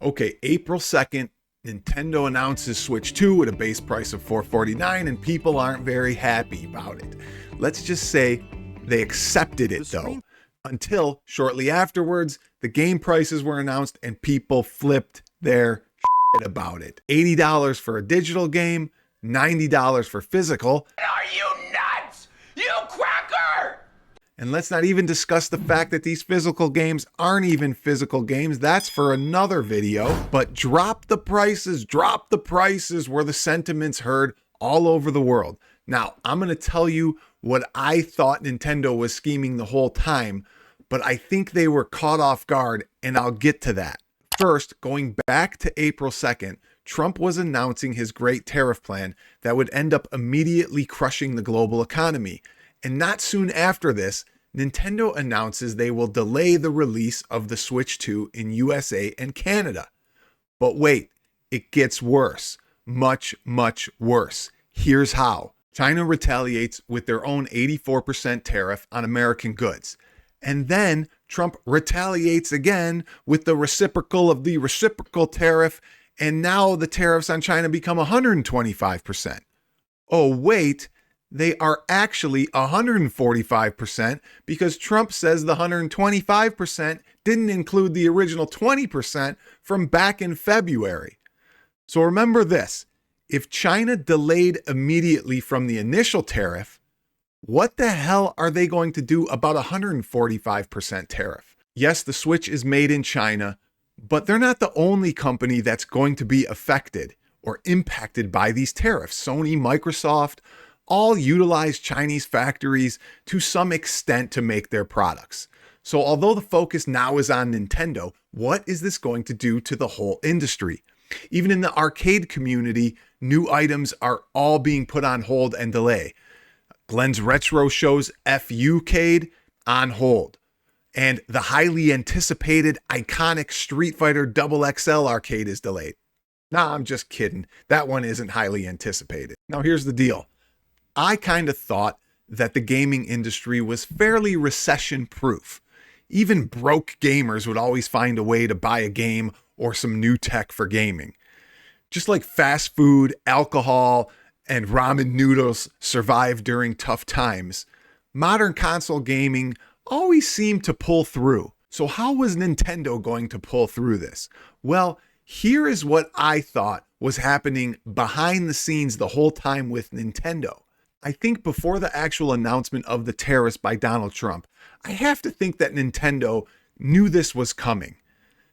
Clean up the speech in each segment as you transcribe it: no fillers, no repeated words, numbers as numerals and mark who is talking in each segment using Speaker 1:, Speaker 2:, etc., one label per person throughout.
Speaker 1: Okay, April 2nd, Nintendo announces Switch 2 at a base price of $449, and people aren't very happy about it. Let's just say they accepted it though, until shortly afterwards, the game prices were announced and people flipped their shit about it. $80 for a digital game, $90 for physical.
Speaker 2: Are you nuts? You cracker!
Speaker 1: And let's not even discuss the fact that these physical games aren't even physical games. That's for another video. But drop the prices were the sentiments heard all over the world. Now, I'm going to tell you what I thought Nintendo was scheming the whole time, but I think they were caught off guard, and I'll get to that. First, going back to April 2nd, Trump was announcing his great tariff plan that would end up immediately crushing the global economy. And not soon after this, Nintendo announces they will delay the release of the Switch 2 in USA and Canada. But wait, it gets worse. Much, much worse. Here's how. China retaliates with their own 84% tariff on American goods. And then Trump retaliates again with the reciprocal of the reciprocal tariff, and now the tariffs on China become 125%. Oh, wait. They are actually 145% because Trump says the 125% didn't include the original 20% from back in February. So remember this, if China delayed immediately from the initial tariff, what the hell are they going to do about 145% tariff? Yes, the Switch is made in China, but they're not the only company that's going to be affected or impacted by these tariffs. Sony, Microsoft, all utilize Chinese factories to some extent to make their products. So although the focus now is on Nintendo, what is this going to do to the whole industry? Even in the arcade community, new items are all being put on hold and delay. Glenn's Retro shows FU-Cade on hold. And the highly anticipated iconic Street Fighter XXL arcade is delayed. Nah, I'm just kidding. That one isn't highly anticipated. Now here's the deal. I kind of thought that the gaming industry was fairly recession-proof. Even broke gamers would always find a way to buy a game or some new tech for gaming. Just like fast food, alcohol, and ramen noodles survive during tough times, modern console gaming always seemed to pull through. So how was Nintendo going to pull through this? Well, here is what I thought was happening behind the scenes the whole time with Nintendo. I think before the actual announcement of the tariffs by Donald Trump, I have to think that Nintendo knew this was coming.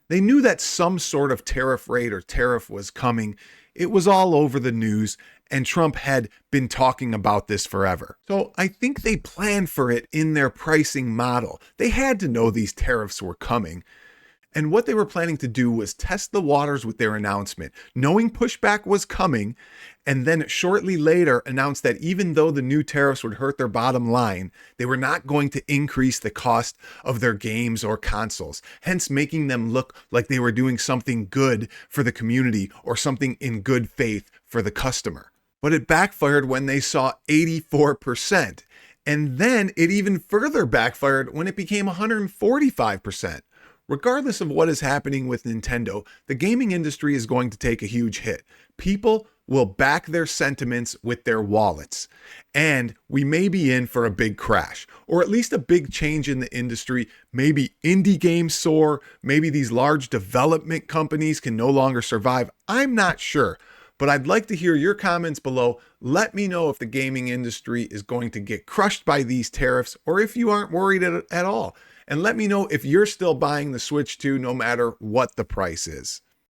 Speaker 1: They knew that some sort of tariff rate or tariff was coming. It was all over the news, and Trump had been talking about this forever. So I think they planned for it in their pricing model. They had to know these tariffs were coming. And what they were planning to do was test the waters with their announcement, knowing pushback was coming, and then shortly later announce that even though the new tariffs would hurt their bottom line, they were not going to increase the cost of their games or consoles, hence making them look like they were doing something good for the community or something in good faith for the customer. But it backfired when they saw 84%, and then it even further backfired when it became 145%. Regardless of what is happening with Nintendo, the gaming industry is going to take a huge hit. People will back their sentiments with their wallets, and we may be in for a big crash, or at least a big change in the industry. Maybe indie games soar, maybe these large development companies can no longer survive. I'm not sure, but I'd like to hear your comments below. Let me know if the gaming industry is going to get crushed by these tariffs, or if you aren't worried at all. And let me know if you're still buying the Switch 2 no matter what the price is.